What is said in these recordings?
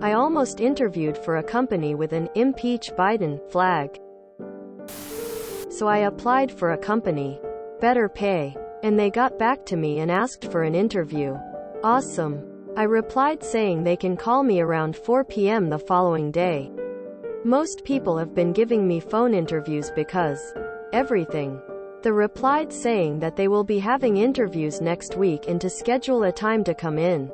I almost interviewed for a company with an Impeach Biden flag. So I applied for a company. Better pay. And they got back to me and asked for an interview. Awesome. I replied saying they can call me around 4 p.m. the following day. Most people have been giving me phone interviews because everything. They replied saying that they will be having interviews next week and to schedule a time to come in.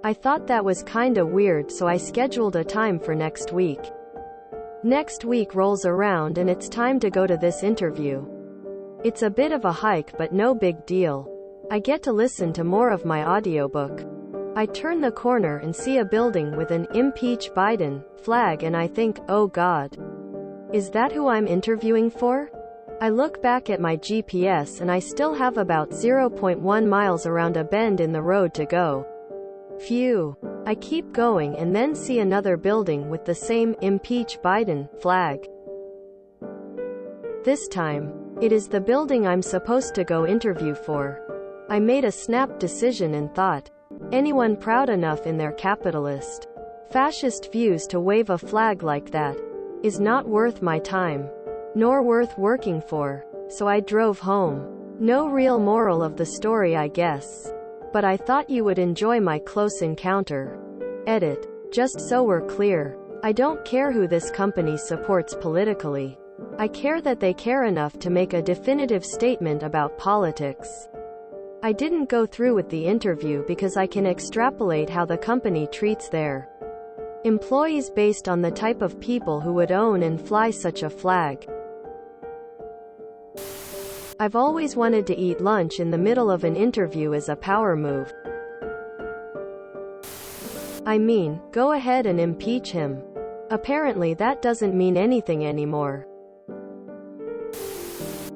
I thought that was kinda weird, so I scheduled a time for next week. Next week rolls around and it's time to go to this interview. It's a bit of a hike, but no big deal. I get to listen to more of my audiobook. I turn the corner and see a building with an Impeach Biden flag and I think, oh God. Is that who I'm interviewing for? I look back at my GPS and I still have about 0.1 miles around a bend in the road to go. Phew. I keep going and then see another building with the same Impeach Biden flag. This time, it is the building I'm supposed to go interview for. I made a snap decision and thought, anyone proud enough in their capitalist, fascist views to wave a flag like that is not worth my time, nor worth working for. So I drove home. No real moral of the story, I guess. But I thought you would enjoy my close encounter. Edit. Just so we're clear, I don't care who this company supports politically. I care that they care enough to make a definitive statement about politics. I didn't go through with the interview because I can extrapolate how the company treats their employees based on the type of people who would own and fly such a flag. I've always wanted to eat lunch in the middle of an interview as a power move. I mean, go ahead and impeach him. Apparently that doesn't mean anything anymore.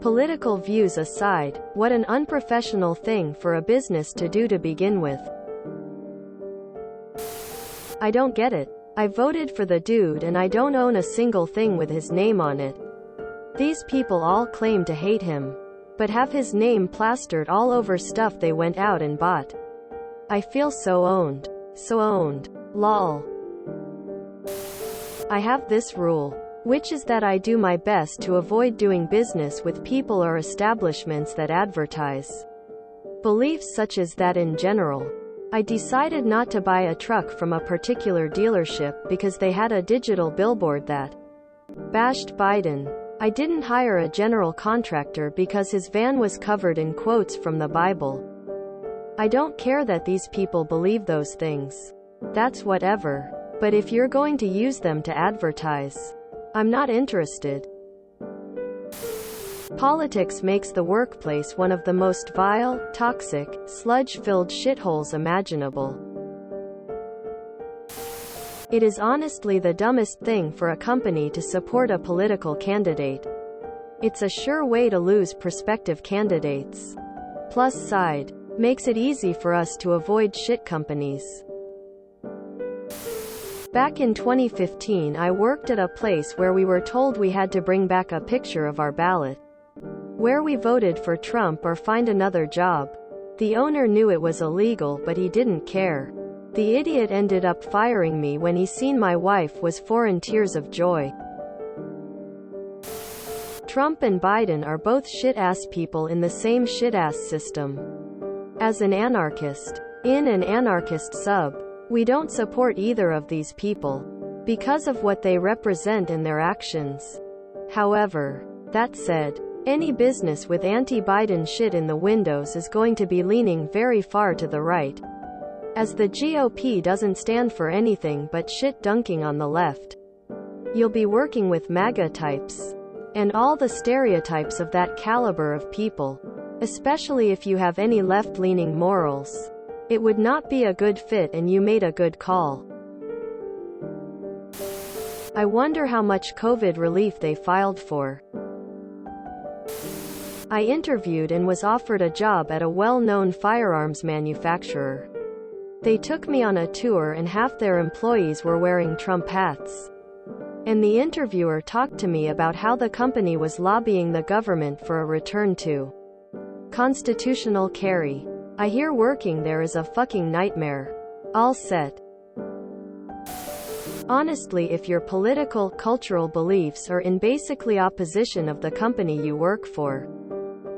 Political views aside, what an unprofessional thing for a business to do to begin with. I don't get it. I voted for the dude and I don't own a single thing with his name on it. These people all claim to hate him, but have his name plastered all over stuff they went out and bought. I feel so owned. So owned. Lol. I have this rule, which is that I do my best to avoid doing business with people or establishments that advertise beliefs such as that in general. I decided not to buy a truck from a particular dealership because they had a digital billboard that bashed Biden. I didn't hire a general contractor because his van was covered in quotes from the Bible. I don't care that these people believe those things. That's whatever. But if you're going to use them to advertise, I'm not interested. Politics makes the workplace one of the most vile, toxic, sludge-filled shitholes imaginable. It is honestly the dumbest thing for a company to support a political candidate. It's a sure way to lose prospective candidates. Plus side, makes it easy for us to avoid shit companies. Back in 2015, I worked at a place where we were told we had to bring back a picture of our ballot, where we voted for Trump or find another job. The owner knew it was illegal, but he didn't care. The idiot ended up firing me when he seen my wife was in tears of joy. Trump and Biden are both shit-ass people in the same shit-ass system. As an anarchist, in an anarchist sub, we don't support either of these people because of what they represent and their actions. However, that said, any business with anti-Biden shit in the windows is going to be leaning very far to the right, as the GOP doesn't stand for anything but shit dunking on the left. You'll be working with MAGA types and all the stereotypes of that caliber of people, especially if you have any left-leaning morals. It would not be a good fit, and you made a good call. I wonder how much COVID relief they filed for. I interviewed and was offered a job at a well-known firearms manufacturer. They took me on a tour and half their employees were wearing Trump hats. And the interviewer talked to me about how the company was lobbying the government for a return to constitutional carry. I hear working there is a fucking nightmare. All set. Honestly, if your political, cultural beliefs are in basically opposition of the company you work for,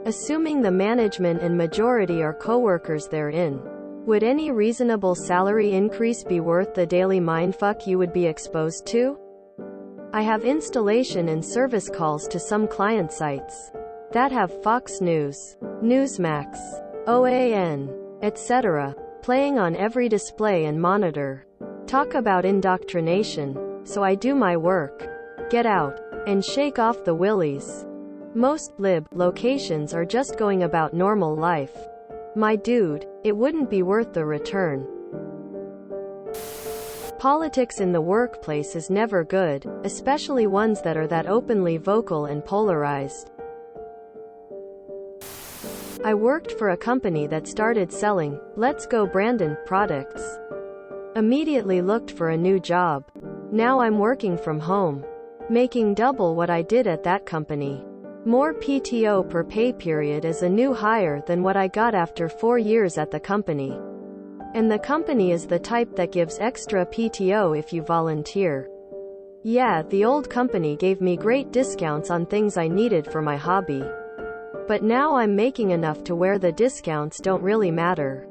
assuming the management and majority are coworkers therein, would any reasonable salary increase be worth the daily mindfuck you would be exposed to? I have installation and service calls to some client sites that have Fox News, Newsmax, OAN, etc. playing on every display and monitor. Talk about indoctrination. So I do my work, get out, and shake off the willies. Most lib locations are just going about normal life. My dude, it wouldn't be worth the return. Politics in the workplace is never good, especially ones that are that openly vocal and polarized. I worked for a company that started selling Let's Go Brandon products. Immediately looked for a new job. Now I'm working from home, making double what I did at that company. More PTO per pay period as a new hire than what I got after 4 years at the company. And the company is the type that gives extra PTO if you volunteer. Yeah, the old company gave me great discounts on things I needed for my hobby. But now I'm making enough to where the discounts don't really matter.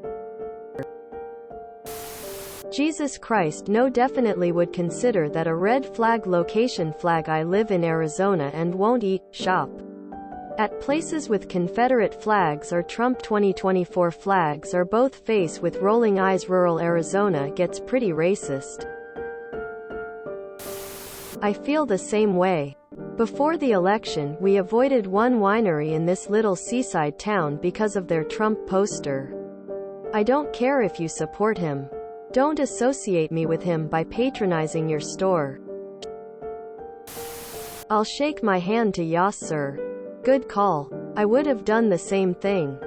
Jesus Christ, no, definitely would consider that a red flag location flag. I live in Arizona and won't eat, shop at places with Confederate flags or Trump 2024 flags or both face with rolling eyes. Rural Arizona gets pretty racist. I feel the same way. Before the election, we avoided one winery in this little seaside town because of their Trump poster. I don't care if you support him. Don't associate me with him by patronizing your store. I'll shake my hand to Yas sir. Good call. I would have done the same thing.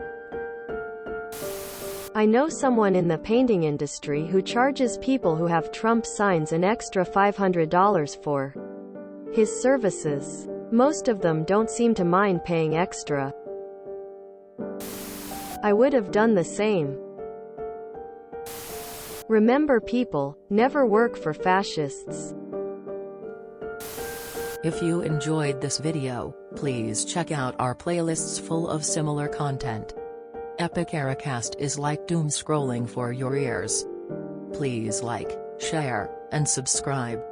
I know someone in the painting industry who charges people who have Trump signs an extra $500 for his services. Most of them don't seem to mind paying extra. I would have done the same. Remember, people, never work for fascists. If you enjoyed this video, please check out our playlists full of similar content. Epic Ericast is like doom scrolling for your ears. Please like, share, and subscribe.